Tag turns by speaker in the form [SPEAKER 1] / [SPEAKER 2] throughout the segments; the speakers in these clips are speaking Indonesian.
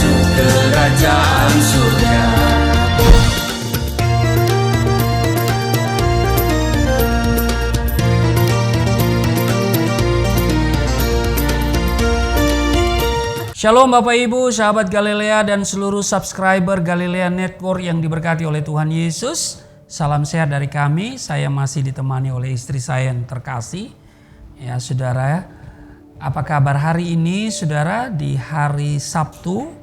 [SPEAKER 1] masuk kerajaan surga.
[SPEAKER 2] Shalom Bapak Ibu, sahabat Galilea dan seluruh subscriber Galilea Network yang diberkati oleh Tuhan Yesus. Salam sehat dari kami, saya masih ditemani oleh istri saya yang terkasih. Ya saudara, apa kabar hari ini saudara? Di hari Sabtu,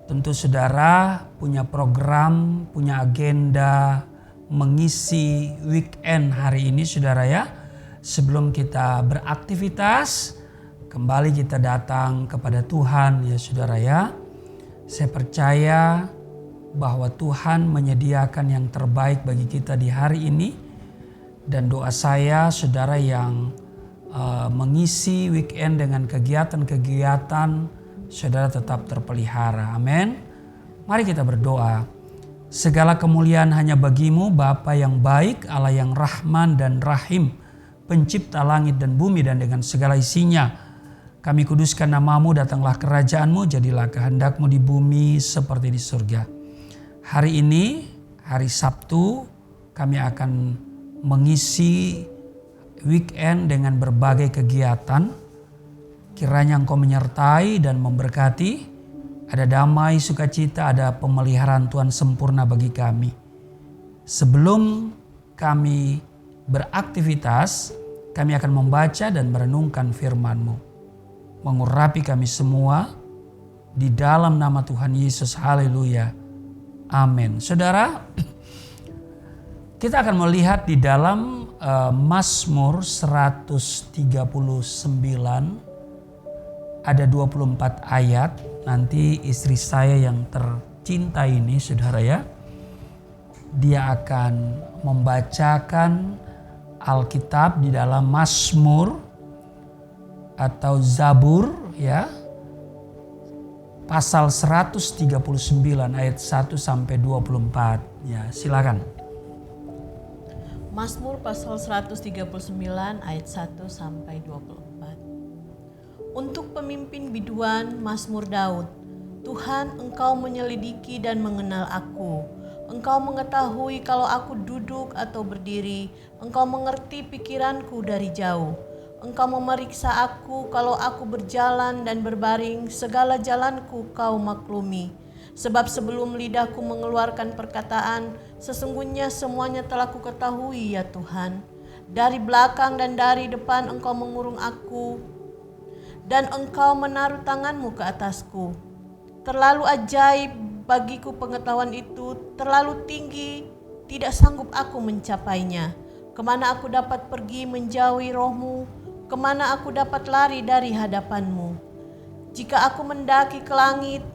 [SPEAKER 2] tentu saudara punya program, punya agenda mengisi weekend hari ini saudara ya. Sebelum kita beraktivitas, kembali kita datang kepada Tuhan ya saudara ya. Saya percaya bahwa Tuhan menyediakan yang terbaik bagi kita di hari ini. Dan doa saya saudara yang mengisi weekend dengan kegiatan-kegiatan, saudara tetap terpelihara. Amin. Mari kita berdoa. Segala kemuliaan hanya bagimu Bapa yang baik, Allah yang Rahman dan Rahim, pencipta langit dan bumi dan dengan segala isinya. Kami kuduskan namamu, datanglah kerajaanmu, jadilah kehendakmu di bumi seperti di surga. Hari ini, hari Sabtu, kami akan mengisi weekend dengan berbagai kegiatan. Kiranya Engkau menyertai dan memberkati. Ada damai, sukacita, ada pemeliharaan Tuhan sempurna bagi kami. Sebelum kami beraktivitas, kami akan membaca dan merenungkan firman-Mu. Mengurapi kami semua di dalam nama Tuhan Yesus. Haleluya. Amin. Saudara, kita akan melihat di dalam Mazmur 139 ada 24 ayat. Nanti istri saya yang tercinta ini saudara ya, dia akan membacakan Alkitab di dalam Mazmur atau Zabur ya, pasal 139 ayat 1 sampai 24 ya, silakan.
[SPEAKER 3] Mazmur pasal 139 ayat 1 sampai 24. Untuk pemimpin biduan, Mazmur Daud. Tuhan, Engkau menyelidiki dan mengenal aku. Engkau mengetahui kalau aku duduk atau berdiri. Engkau mengerti pikiranku dari jauh. Engkau memeriksa aku kalau aku berjalan dan berbaring, segala jalanku Kau maklumi. Sebab sebelum lidahku mengeluarkan perkataan, sesungguhnya semuanya telah kuketahui ya Tuhan. Dari belakang dan dari depan Engkau mengurung aku, dan Engkau menaruh tanganmu ke atasku. Terlalu ajaib bagiku pengetahuan itu, terlalu tinggi, tidak sanggup aku mencapainya. Kemana aku dapat pergi menjauhi roh-Mu? Kemana aku dapat lari dari hadapan-Mu? Jika aku mendaki ke langit,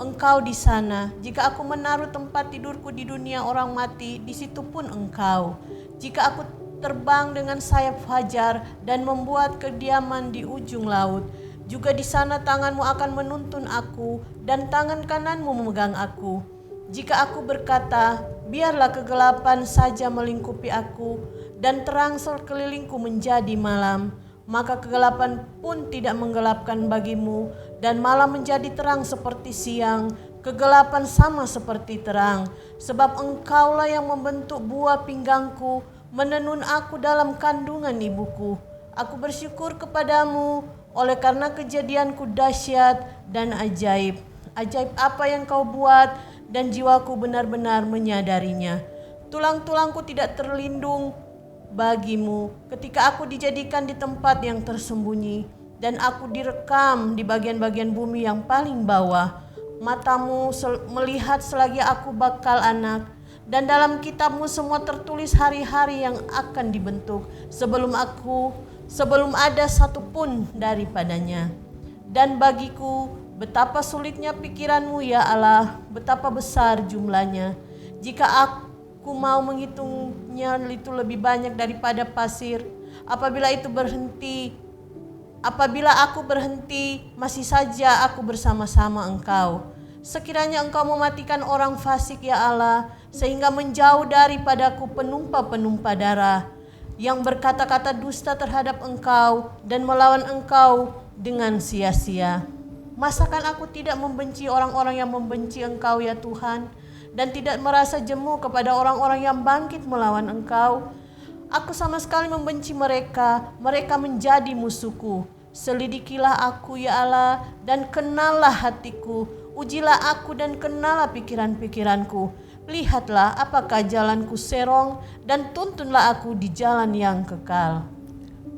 [SPEAKER 3] Engkau di sana. Jika aku menaruh tempat tidurku di dunia orang mati, di situ pun Engkau. Jika aku terbang dengan sayap fajar dan membuat kediaman di ujung laut, juga di sana tangan-Mu akan menuntun aku dan tangan kanan-Mu memegang aku. Jika aku berkata, biarlah kegelapan saja melingkupi aku dan terang sekelilingku menjadi malam, maka kegelapan pun tidak menggelapkan bagimu dan malam menjadi terang seperti siang, kegelapan sama seperti terang. Sebab Engkaulah yang membentuk buah pinggangku, menenun aku dalam kandungan ibuku. Aku bersyukur kepadamu oleh karena kejadianku dahsyat dan ajaib. Ajaib apa yang Kau buat dan jiwaku benar-benar menyadarinya. Tulang-tulangku tidak terlindung bagimu ketika aku dijadikan di tempat yang tersembunyi dan aku direkam di bagian-bagian bumi yang paling bawah. Matamu melihat selagi aku bakal anak, dan dalam kitab-Mu semua tertulis hari-hari yang akan dibentuk sebelum ada satu pun daripadanya. Dan bagiku betapa sulitnya pikiran-Mu ya Allah, betapa besar jumlahnya. Jika aku mau menghitungnya, itu lebih banyak daripada pasir. Apabila aku berhenti, masih saja aku bersama-sama Engkau. Sekiranya Engkau mematikan orang fasik ya Allah, sehingga menjauh daripadaku penumpa-penumpa darah, yang berkata-kata dusta terhadap Engkau dan melawan Engkau dengan sia-sia. Masakan aku tidak membenci orang-orang yang membenci Engkau ya Tuhan, dan tidak merasa jemu kepada orang-orang yang bangkit melawan Engkau? Aku sama sekali membenci mereka, mereka menjadi musuhku. Selidikilah aku ya Allah, dan kenallah hatiku. Ujilah aku dan kenallah pikiran-pikiranku. Lihatlah apakah jalanku serong, dan tuntunlah aku di jalan yang kekal.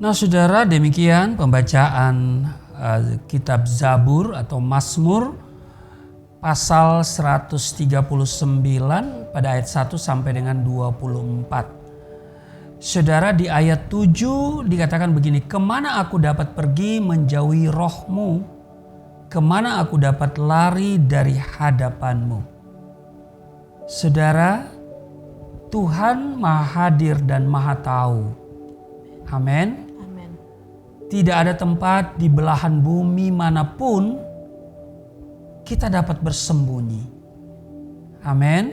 [SPEAKER 2] Nah saudara, demikian pembacaan kitab Zabur atau Mazmur pasal 139 pada ayat 1 sampai dengan 24. Saudara, di ayat 7 dikatakan begini, kemana aku dapat pergi menjauhi rohmu? Kemana aku dapat lari dari hadapanmu? Saudara, Tuhan Maha Hadir dan Maha Tahu. Amin. Tidak ada tempat di belahan bumi manapun kita dapat bersembunyi. Amin.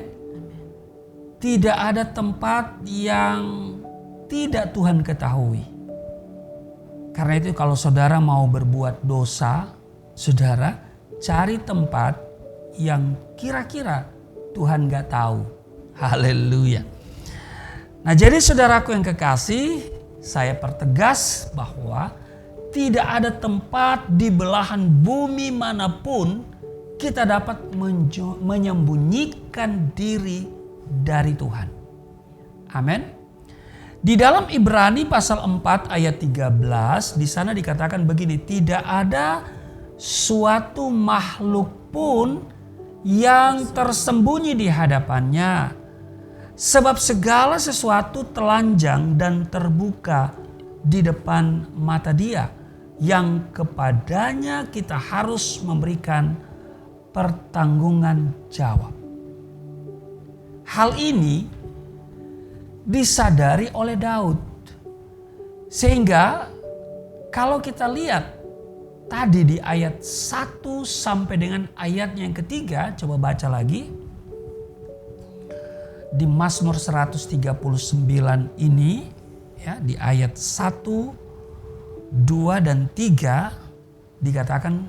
[SPEAKER 2] Tidak ada tempat yang tidak Tuhan ketahui. Karena itu kalau saudara mau berbuat dosa, saudara cari tempat yang kira-kira Tuhan gak tahu. Haleluya. Nah jadi saudaraku yang kekasih, saya pertegas bahwa tidak ada tempat di belahan bumi manapun kita dapat menyembunyikan diri dari Tuhan. Amin. Di dalam Ibrani pasal 4 ayat 13 di sana dikatakan begini, tidak ada suatu makhluk pun yang tersembunyi di hadapannya, sebab segala sesuatu telanjang dan terbuka di depan mata Dia, yang kepadanya kita harus memberikan pertanggungan jawab. Hal ini disadari oleh Daud. Sehingga kalau kita lihat tadi di ayat 1 sampai dengan ayatnya yang ketiga, coba baca lagi. Di Mazmur 139 ini ya, di ayat 1, 2 dan 3 dikatakan,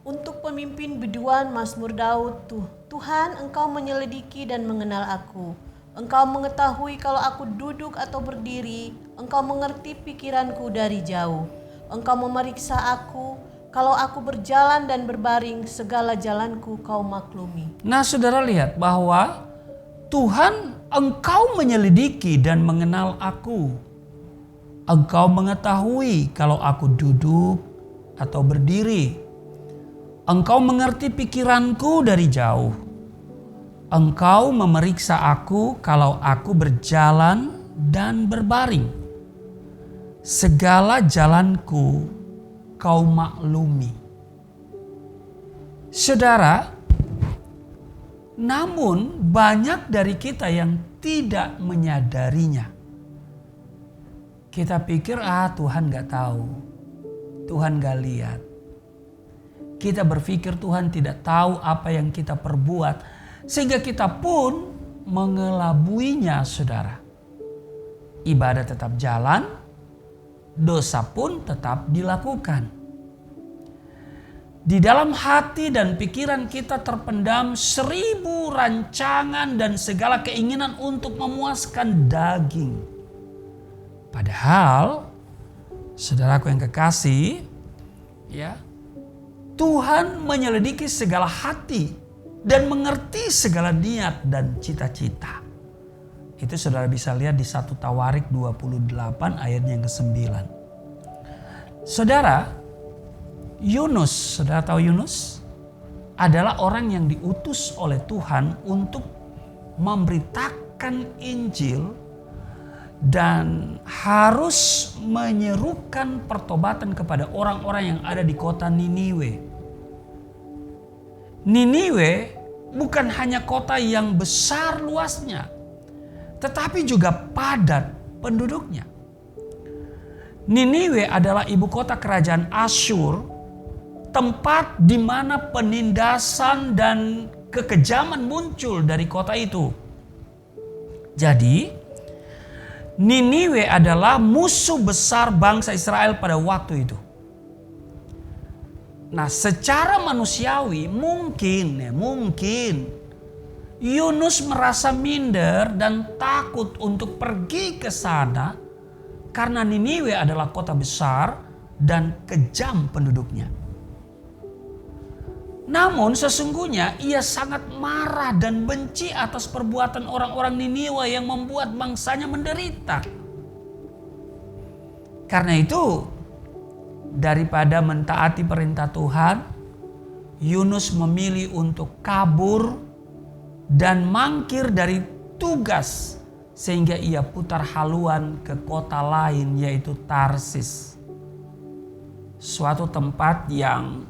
[SPEAKER 3] untuk pemimpin biduan Mazmur Daud, Tuhan Engkau menyelidiki dan mengenal aku. Engkau mengetahui kalau aku duduk atau berdiri. Engkau mengerti pikiranku dari jauh. Engkau memeriksa aku, kalau aku berjalan dan berbaring, segala jalanku Kau maklumi.
[SPEAKER 2] Nah saudara lihat bahwa Tuhan, Engkau menyelidiki dan mengenal aku. Engkau mengetahui kalau aku duduk atau berdiri. Engkau mengerti pikiranku dari jauh. Engkau memeriksa aku kalau aku berjalan dan berbaring. Segala jalanku Kau maklumi. Saudara, namun banyak dari kita yang tidak menyadarinya. Kita pikir Tuhan gak tahu, Tuhan gak lihat. Kita berpikir Tuhan tidak tahu apa yang kita perbuat, sehingga kita pun mengelabuinya saudara. Ibadah tetap jalan, dosa pun tetap dilakukan. Di dalam hati dan pikiran kita terpendam 1000 rancangan dan segala keinginan untuk memuaskan daging. Padahal, saudaraku yang kekasih, ya, Tuhan menyelidiki segala hati dan mengerti segala niat dan cita-cita. Itu saudara bisa lihat di 1 Tawarik 28 ayat yang ke-9. Saudara, Yunus, saudara tahu Yunus? Adalah orang yang diutus oleh Tuhan untuk memberitakan Injil dan harus menyerukan pertobatan kepada orang-orang yang ada di kota Niniwe. Niniwe bukan hanya kota yang besar luasnya, tetapi juga padat penduduknya. Niniwe adalah ibu kota kerajaan Asyur, tempat di mana penindasan dan kekejaman muncul dari kota itu. Jadi, Niniwe adalah musuh besar bangsa Israel pada waktu itu. Nah, secara manusiawi mungkin Yunus merasa minder dan takut untuk pergi ke sana karena Niniwe adalah kota besar dan kejam penduduknya. Namun sesungguhnya ia sangat marah dan benci atas perbuatan orang-orang Niniwe yang membuat bangsanya menderita. Karena itu, daripada mentaati perintah Tuhan, Yunus memilih untuk kabur dan mangkir dari tugas sehingga ia putar haluan ke kota lain yaitu Tarsis. Suatu tempat yang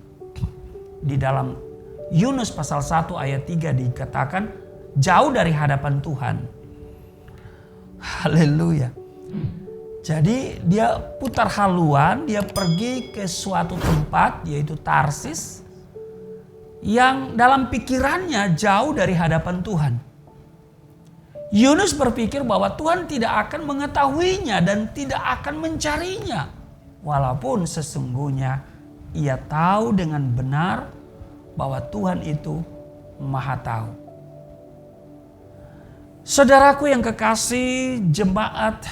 [SPEAKER 2] di dalam Yunus pasal 1 ayat 3 dikatakan jauh dari hadapan Tuhan. Haleluya. Jadi dia putar haluan, dia pergi ke suatu tempat yaitu Tarsis yang dalam pikirannya jauh dari hadapan Tuhan. Yunus berpikir bahwa Tuhan tidak akan mengetahuinya dan tidak akan mencarinya. Walaupun sesungguhnya ia tahu dengan benar bahwa Tuhan itu Maha Tahu. Saudaraku yang kekasih, jemaat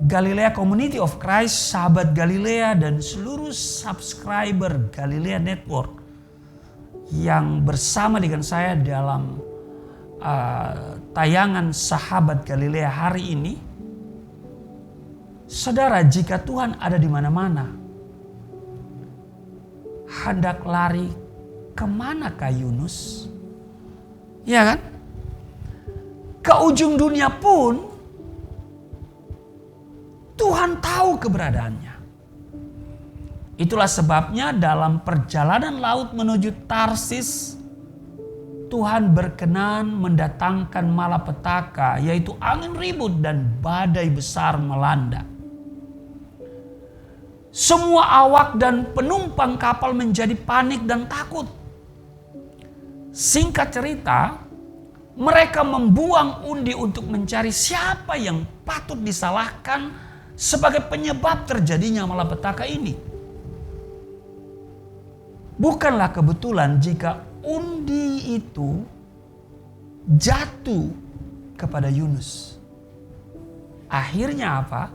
[SPEAKER 2] Galilea Community of Christ, sahabat Galilea dan seluruh subscriber Galilea Network yang bersama dengan saya dalam tayangan Sahabat Galilea hari ini. Saudara, jika Tuhan ada di mana-mana, hendak lari kemanakah Yunus? Ya kan? Ke ujung dunia pun Tuhan tahu keberadaannya. Itulah sebabnya dalam perjalanan laut menuju Tarsis, Tuhan berkenan mendatangkan malapetaka, yaitu angin ribut dan badai besar melanda. Semua awak dan penumpang kapal menjadi panik dan takut. Singkat cerita, mereka membuang undi untuk mencari siapa yang patut disalahkan sebagai penyebab terjadinya malapetaka ini. Bukanlah kebetulan jika undi itu jatuh kepada Yunus. Akhirnya apa?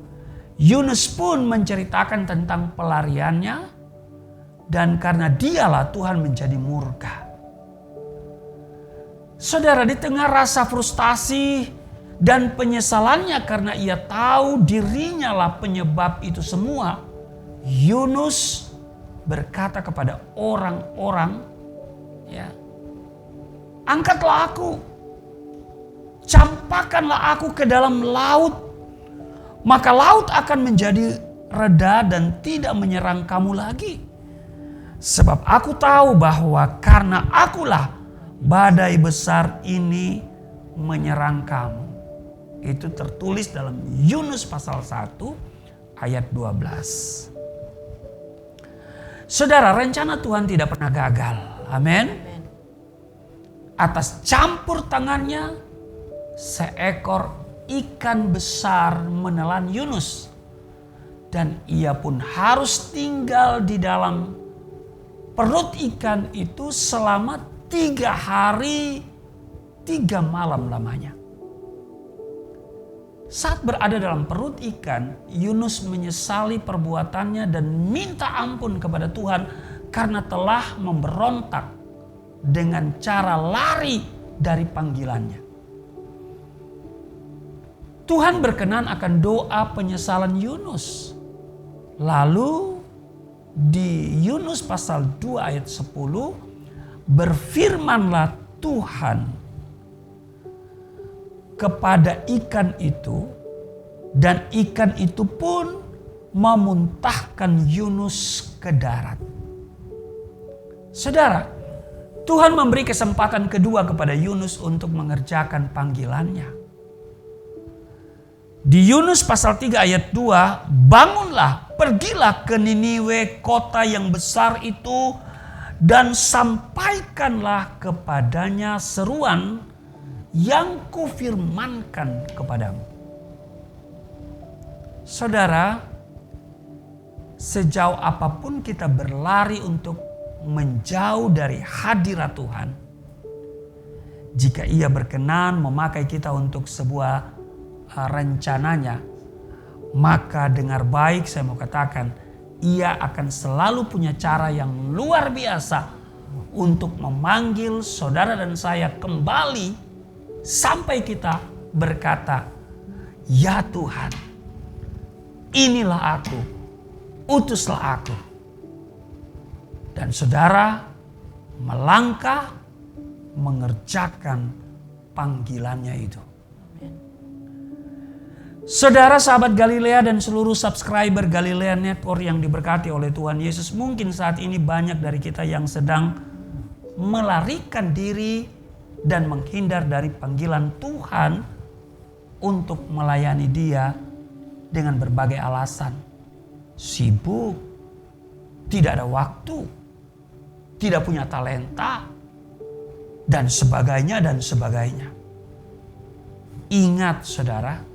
[SPEAKER 2] Yunus pun menceritakan tentang pelariannya dan karena dialah Tuhan menjadi murka. Saudara, di tengah rasa frustasi dan penyesalannya karena ia tahu dirinya lah penyebab itu semua, Yunus berkata kepada orang-orang, ya, angkatlah aku, campakkanlah aku ke dalam laut, maka laut akan menjadi reda dan tidak menyerang kamu lagi. Sebab aku tahu bahwa karena akulah badai besar ini menyerang kamu. Itu tertulis dalam Yunus pasal 1 ayat 12. Saudara, rencana Tuhan tidak pernah gagal. Amin. Atas campur tangannya, seekor ikan besar menelan Yunus. Dan ia pun harus tinggal di dalam perut ikan itu selama 3 hari 3 malam lamanya. Saat berada dalam perut ikan, Yunus menyesali perbuatannya dan minta ampun kepada Tuhan karena telah memberontak dengan cara lari dari panggilannya. Tuhan berkenan akan doa penyesalan Yunus. Lalu di Yunus pasal 2 ayat 10, berfirmanlah Tuhan kepada ikan itu, dan ikan itu pun memuntahkan Yunus ke darat. Saudara, Tuhan memberi kesempatan kedua kepada Yunus untuk mengerjakan panggilannya. Di Yunus pasal 3 ayat 2, bangunlah, pergilah ke Niniwe, kota yang besar itu, dan sampaikanlah kepadanya seruan yang kufirmankan kepadamu. Saudara, sejauh apapun kita berlari untuk menjauh dari hadirat Tuhan, jika Ia berkenan memakai kita untuk sebuah rencananya, maka dengar baik saya mau katakan, Ia akan selalu punya cara yang luar biasa untuk memanggil saudara dan saya kembali sampai kita berkata, "Ya Tuhan, inilah aku, utuslah aku." Dan saudara melangkah mengerjakan panggilannya itu. Saudara, sahabat Galilea dan seluruh subscriber Galilea Network yang diberkati oleh Tuhan Yesus, mungkin saat ini banyak dari kita yang sedang melarikan diri dan menghindar dari panggilan Tuhan untuk melayani Dia dengan berbagai alasan. Sibuk, tidak ada waktu, tidak punya talenta, dan sebagainya dan sebagainya. Ingat saudara,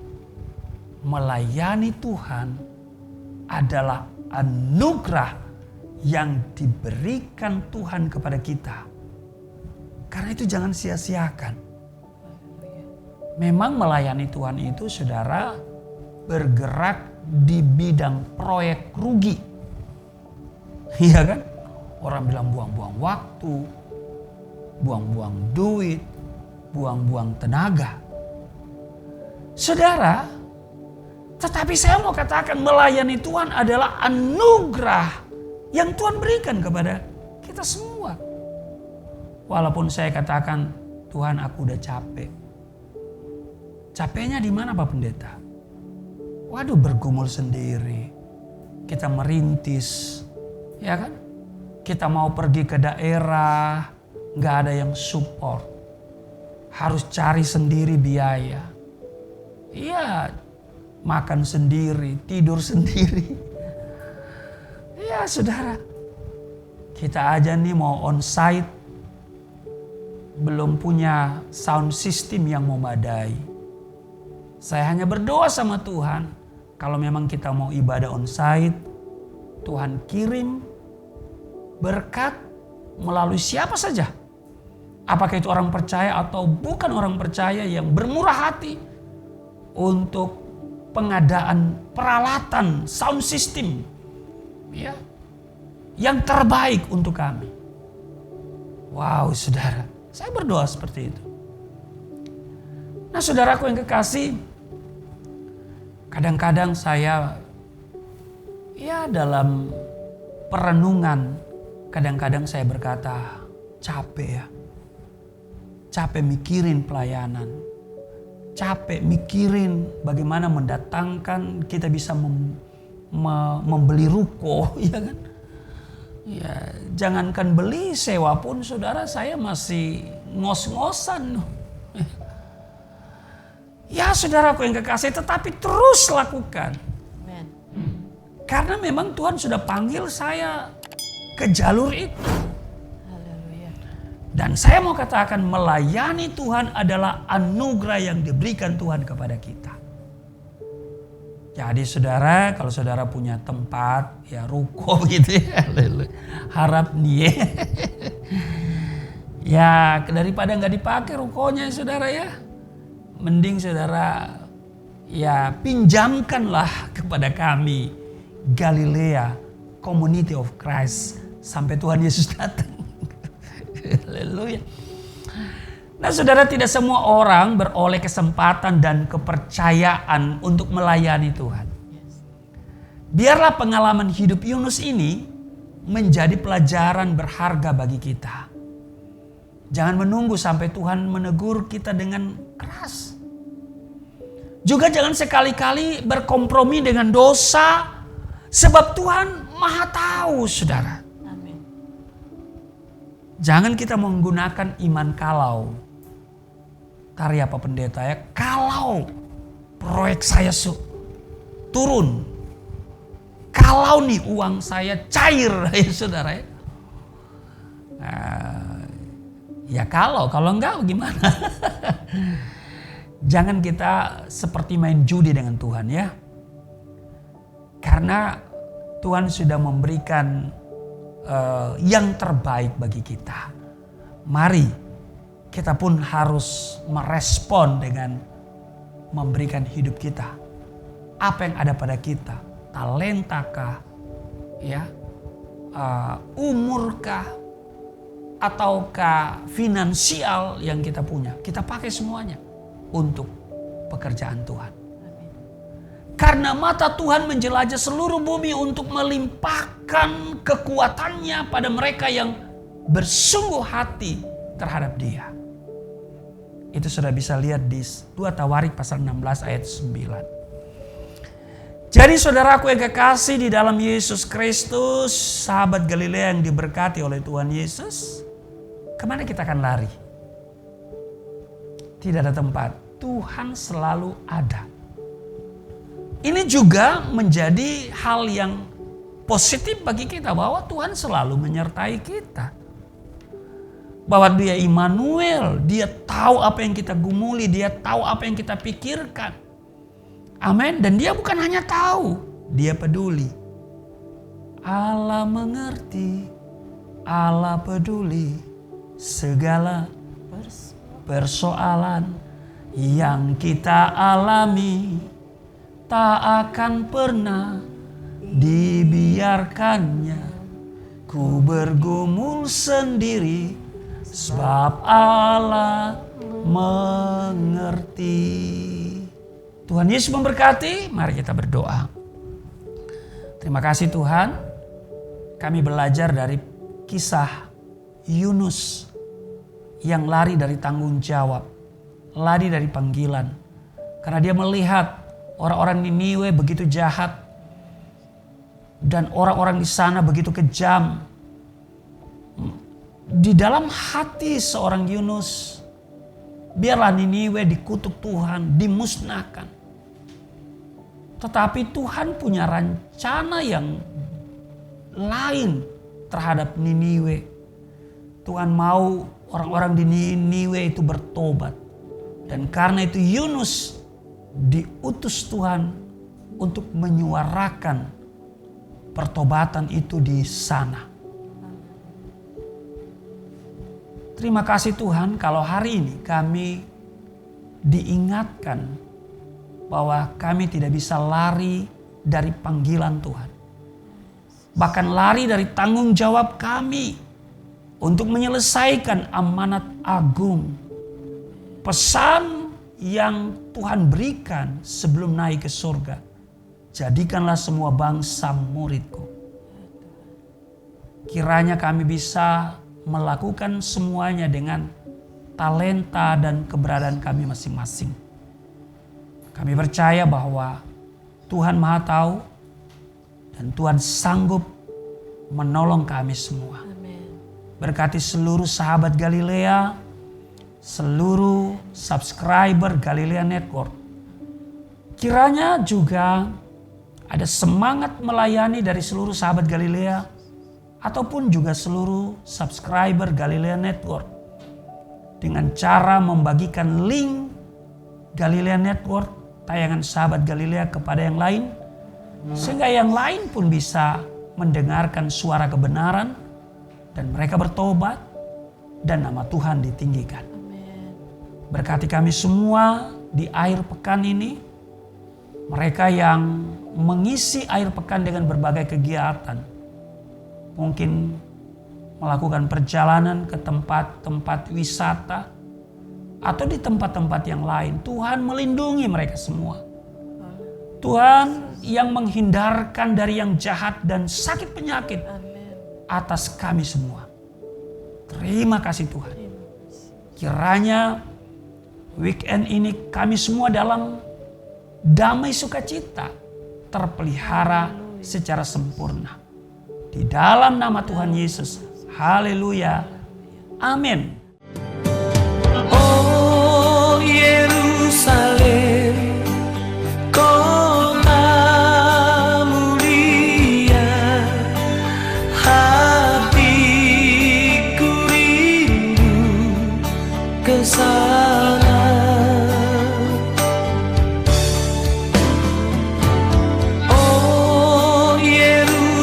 [SPEAKER 2] melayani Tuhan adalah anugerah yang diberikan Tuhan kepada kita. Karena itu jangan sia-siakan. Memang melayani Tuhan itu saudara bergerak di bidang proyek rugi. Iya kan? Orang bilang buang-buang waktu, buang-buang duit, buang-buang tenaga. Saudara, tetapi saya mau katakan melayani Tuhan adalah anugerah yang Tuhan berikan kepada kita semua. Walaupun saya katakan, Tuhan aku udah capek. Capeknya di mana Pak Pendeta? Waduh, bergumul sendiri. Kita merintis, ya kan? Kita mau pergi ke daerah, gak ada yang support. Harus cari sendiri biaya. Iya, makan sendiri, tidur sendiri. Iya saudara, kita aja nih mau onsite, belum punya sound system yang memadai. Saya hanya berdoa sama Tuhan, kalau memang kita mau ibadah onsite, Tuhan kirim berkat melalui siapa saja. Apakah itu orang percaya atau bukan orang percaya yang bermurah hati untuk pengadaan peralatan sound system, ya, yang terbaik untuk kami. Wow saudara, saya berdoa seperti itu. Nah saudaraku yang kekasih, kadang-kadang saya ya dalam perenungan, kadang-kadang saya berkata capek ya. Capek mikirin pelayanan. Capek mikirin bagaimana mendatangkan kita bisa membeli ruko, ya kan? Ya, jangankan beli, sewa pun saudara saya masih ngos-ngosan. Ya saudaraku yang kekasih, tetapi terus lakukan.
[SPEAKER 3] Amen.
[SPEAKER 2] Karena memang Tuhan sudah panggil saya ke jalur itu.
[SPEAKER 3] Haleluya.
[SPEAKER 2] Dan saya mau katakan melayani Tuhan adalah anugerah yang diberikan Tuhan kepada kita. Jadi saudara, kalau saudara punya tempat, ya ruko gitu ya. Harap nih ya. Ya daripada nggak dipakai rukonya saudara ya. Mending saudara ya pinjamkanlah kepada kami Galilea Community of Christ sampai Tuhan Yesus datang. Haleluya. Nah saudara, tidak semua orang beroleh kesempatan dan kepercayaan untuk melayani Tuhan. Biarlah pengalaman hidup Yunus ini menjadi pelajaran berharga bagi kita. Jangan menunggu sampai Tuhan menegur kita dengan keras. Juga jangan sekali-kali berkompromi dengan dosa, sebab Tuhan Maha tahu saudara.
[SPEAKER 3] Amin.
[SPEAKER 2] Jangan kita menggunakan iman kalau. Karya Pak Pendeta ya, kalau proyek saya turun, kalau nih uang saya cair ya saudara ya. Ya kalau enggak gimana? Jangan kita seperti main judi dengan Tuhan ya. Karena Tuhan sudah memberikan yang terbaik bagi kita. Mari kita pun harus merespon dengan memberikan hidup kita. Apa yang ada pada kita, talentakah, ya, umurkah, ataukah finansial yang kita punya, kita pakai semuanya untuk pekerjaan Tuhan. Karena mata Tuhan menjelajah seluruh bumi untuk melimpahkan kekuatannya pada mereka yang bersungguh hati terhadap Dia. Itu sudah bisa lihat di 2 Tawarik pasal 16 ayat 9. Jadi saudaraku yang kekasih di dalam Yesus Kristus, sahabat Galilea yang diberkati oleh Tuhan Yesus, kemana kita akan lari? Tidak ada tempat. Tuhan selalu ada. Ini juga menjadi hal yang positif bagi kita, bahwa Tuhan selalu menyertai kita. Bahwa Dia Immanuel, Dia tahu apa yang kita gumuli, Dia tahu apa yang kita pikirkan. Amin. Dan Dia bukan hanya tahu, Dia peduli. Allah mengerti, Allah peduli segala persoalan yang kita alami. Tak akan pernah dibiarkannya ku bergumul sendiri, sebab Allah mengerti. Tuhan Yesus memberkati. Mari kita berdoa. Terima kasih Tuhan, kami belajar dari kisah Yunus yang lari dari tanggung jawab, lari dari panggilan. Karena dia melihat orang-orang Niniwe begitu jahat dan orang-orang di sana begitu kejam. Di dalam hati seorang Yunus, biarlah Niniwe dikutuk Tuhan, dimusnahkan. Tetapi Tuhan punya rencana yang lain terhadap Niniwe. Tuhan mau orang-orang di Niniwe itu bertobat. Dan karena itu Yunus diutus Tuhan untuk menyuarakan pertobatan itu di sana. Terima kasih Tuhan kalau hari ini kami diingatkan bahwa kami tidak bisa lari dari panggilan Tuhan. Bahkan lari dari tanggung jawab kami untuk menyelesaikan amanat agung. Pesan yang Tuhan berikan sebelum naik ke surga. Jadikanlah semua bangsa muridku. Kiranya kami bisa melakukan semuanya dengan talenta dan keberadaan kami masing-masing. Kami percaya bahwa Tuhan Maha Tahu dan Tuhan sanggup menolong kami semua. Berkati seluruh sahabat Galilea, seluruh subscriber Galilea Network. Kiranya juga ada semangat melayani dari seluruh sahabat Galilea ataupun juga seluruh subscriber Galilea Network dengan cara membagikan link Galilea Network, tayangan sahabat Galilea kepada yang lain, sehingga yang lain pun bisa mendengarkan suara kebenaran dan mereka bertobat dan nama Tuhan ditinggikan. Berkati kami semua di akhir pekan ini. Mereka yang mengisi akhir pekan dengan berbagai kegiatan. Mungkin melakukan perjalanan ke tempat-tempat wisata. Atau di tempat-tempat yang lain. Tuhan melindungi mereka semua. Tuhan yang menghindarkan dari yang jahat dan sakit penyakit atas kami semua. Terima kasih Tuhan. Kiranya weekend ini kami semua dalam damai sukacita terpelihara secara sempurna. Di dalam nama Tuhan Yesus. Haleluya. Amin.
[SPEAKER 1] Oh Yerusalem, kota mulia, hatiku rindu ke sana. Oh Yerusalem,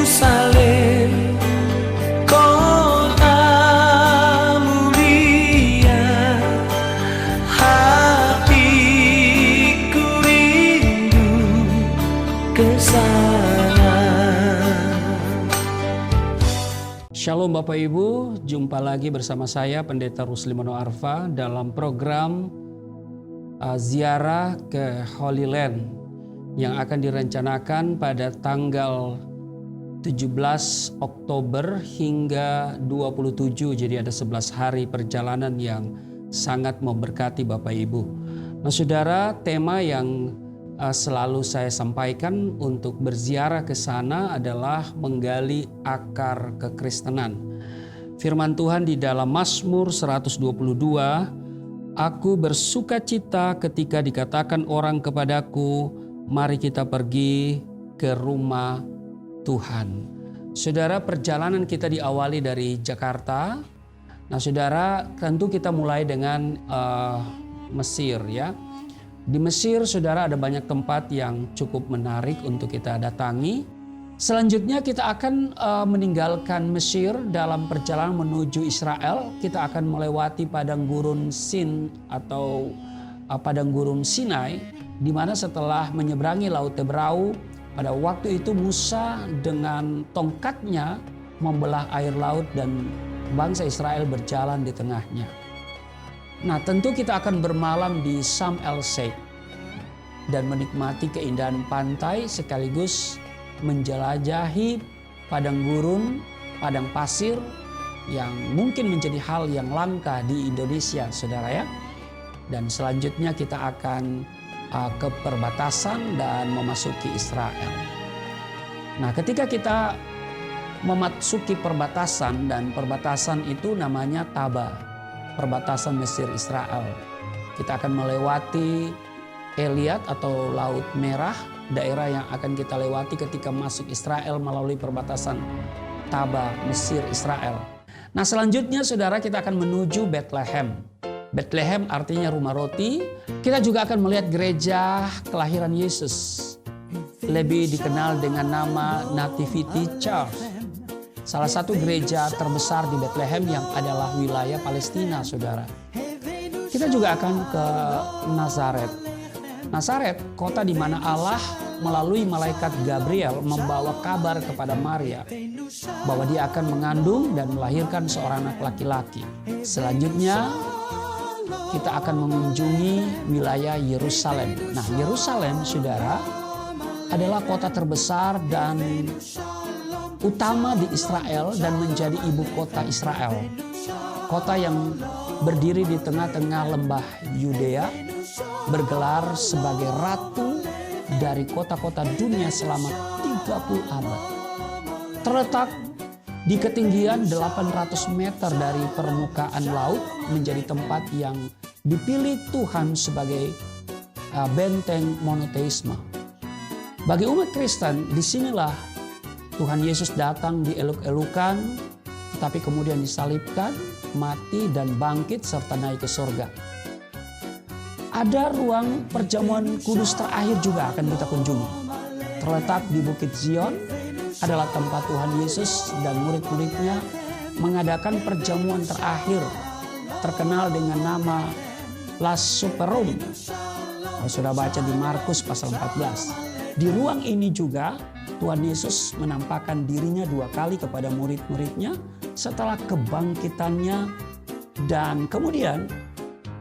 [SPEAKER 2] Shalom Bapak Ibu, jumpa lagi bersama saya Pendeta Rusli Mono Arfa dalam program ziarah ke Holy Land yang akan direncanakan pada tanggal 17 Oktober hingga 27, jadi ada 11 hari perjalanan yang sangat memberkati Bapak Ibu. Nah saudara, tema yang selalu saya sampaikan untuk berziarah ke sana adalah menggali akar kekristenan. Firman Tuhan di dalam Mazmur 122, "Aku bersukacita ketika dikatakan orang kepadaku, mari kita pergi ke rumah Tuhan." Saudara, perjalanan kita diawali dari Jakarta. Nah saudara, tentu kita mulai dengan Mesir ya. Di Mesir, saudara, ada banyak tempat yang cukup menarik untuk kita datangi. Selanjutnya kita akan meninggalkan Mesir dalam perjalanan menuju Israel. Kita akan melewati padang gurun Sin atau padang gurun Sinai, di mana setelah menyeberangi Laut Tebrau, pada waktu itu Musa dengan tongkatnya membelah air laut dan bangsa Israel berjalan di tengahnya. Nah tentu kita akan bermalam di Sharm el-Sheikh dan menikmati keindahan pantai sekaligus menjelajahi padang gurun, padang pasir yang mungkin menjadi hal yang langka di Indonesia saudara ya. Dan selanjutnya kita akan ke perbatasan dan memasuki Israel. Nah ketika kita memasuki perbatasan, dan perbatasan itu namanya Taba, perbatasan Mesir Israel. Kita akan melewati Eliat atau Laut Merah, daerah yang akan kita lewati ketika masuk Israel melalui perbatasan Taba, Mesir Israel. Nah selanjutnya saudara, kita akan menuju Bethlehem. Bethlehem artinya rumah roti. Kita juga akan melihat gereja kelahiran Yesus, lebih dikenal dengan nama Nativity Church, salah satu gereja terbesar di Bethlehem yang adalah wilayah Palestina, saudara. Kita juga akan ke Nazaret. Nazaret, kota di mana Allah melalui malaikat Gabriel membawa kabar kepada Maria bahwa dia akan mengandung dan melahirkan seorang anak laki-laki. Selanjutnya, kita akan mengunjungi wilayah Yerusalem. Nah, Yerusalem, saudara, adalah kota terbesar dan utama di Israel dan menjadi ibu kota Israel. Kota yang berdiri di tengah-tengah lembah Yudea, bergelar sebagai ratu dari kota-kota dunia selama 30 abad. Terletak di ketinggian 800 meter dari permukaan laut, menjadi tempat yang dipilih Tuhan sebagai benteng monoteisme. Bagi umat Kristen, disinilah Tuhan Yesus datang dieluk-elukan, tetapi kemudian disalibkan, mati dan bangkit serta naik ke surga. Ada ruang perjamuan kudus terakhir juga akan kita kunjungi. Terletak di Bukit Zion, adalah tempat Tuhan Yesus dan murid-muridnya mengadakan perjamuan terakhir, terkenal dengan nama Last Supper Room. Kalau sudah baca di Markus pasal 14. Di ruang ini juga Tuhan Yesus menampakkan dirinya 2 kali kepada murid-muridnya setelah kebangkitannya dan kemudian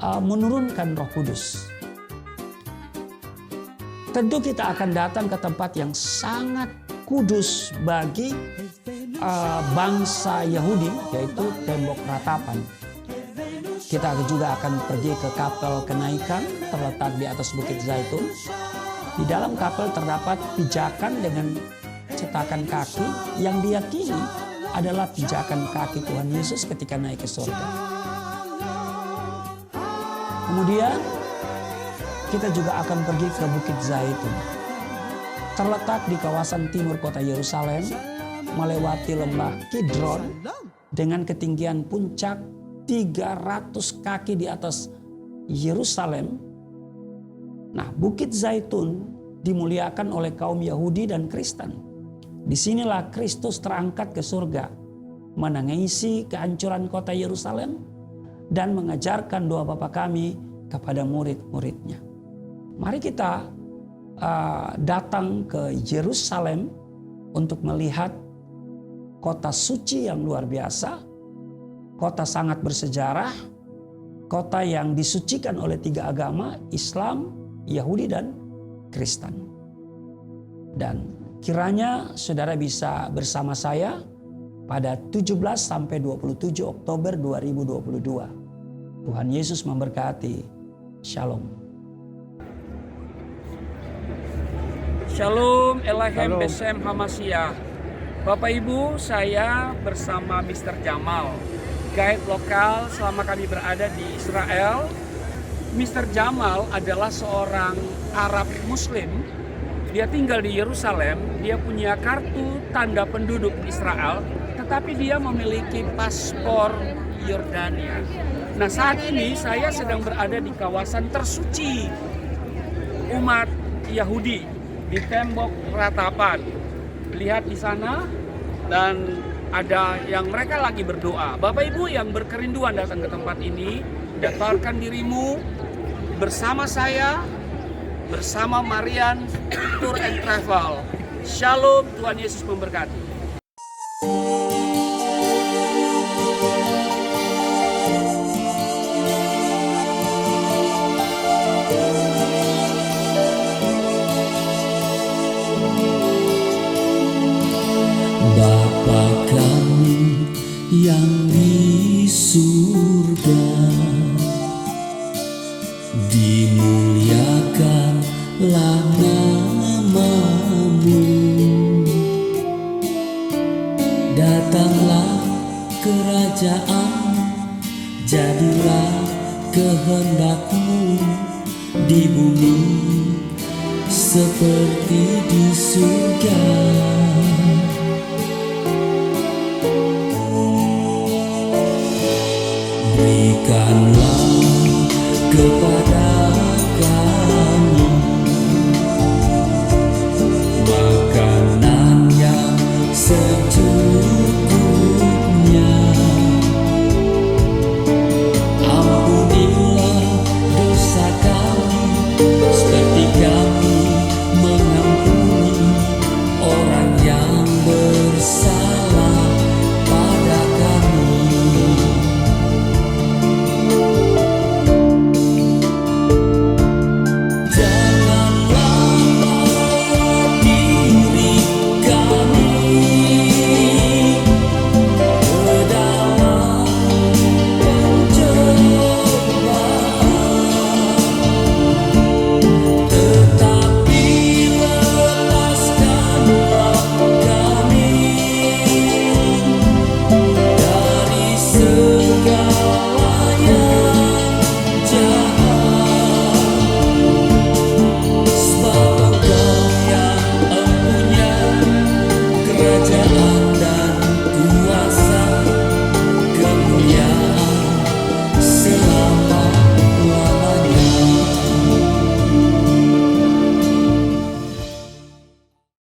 [SPEAKER 2] menurunkan Roh Kudus. Tentu kita akan datang ke tempat yang sangat kudus bagi bangsa Yahudi, yaitu tembok ratapan. Kita juga akan pergi ke kapel kenaikan terletak di atas Bukit Zaitun. Di dalam kapel terdapat pijakan dengan cetakan kaki yang diyakini adalah pijakan kaki Tuhan Yesus ketika naik ke surga. Kemudian kita juga akan pergi ke Bukit Zaitun. Terletak di kawasan timur kota Yerusalem, melewati lembah Kidron dengan ketinggian puncak 300 kaki di atas Yerusalem. Nah, Bukit Zaitun dimuliakan oleh kaum Yahudi dan Kristen. Disinilah Kristus terangkat ke surga, menangisi kehancuran kota Yerusalem dan mengajarkan doa Bapa kami kepada murid-muridnya. Mari kita datang ke Yerusalem untuk melihat kota suci yang luar biasa, kota sangat bersejarah, kota yang disucikan oleh 3 agama, Islam, Yahudi, dan Kristen. Dan kiranya saudara bisa bersama saya pada 17 sampai 27 Oktober 2022. Tuhan Yesus memberkati. Shalom. Shalom, Elahem Besem Hamasiyah. Bapak Ibu, saya bersama Mr. Jamal, guide lokal selama kami berada di Israel. Mr. Jamal adalah seorang Arab Muslim. Dia tinggal di Yerusalem, dia punya kartu tanda penduduk Israel, tetapi dia memiliki paspor Yordania. Nah, saat ini saya sedang berada di kawasan tersuci umat Yahudi di tembok ratapan. Lihat di sana, dan ada yang mereka lagi berdoa. Bapak Ibu yang berkerinduan datang ke tempat ini, daftarkan dirimu bersama saya, bersama Marian Tour and Travel. Shalom, Tuhan Yesus memberkati.
[SPEAKER 1] Bapa kami yang di surga, dimuliakanlah nama-Mu. Datanglah kerajaan, jadilah kehendak-Mu di bumi seperti di surga. Berikanlah kepada kami makanan yang secukupnya. Ampunilah dosa kami seperti kami mengampuni orang yang bersalah pada kami. Kerajaan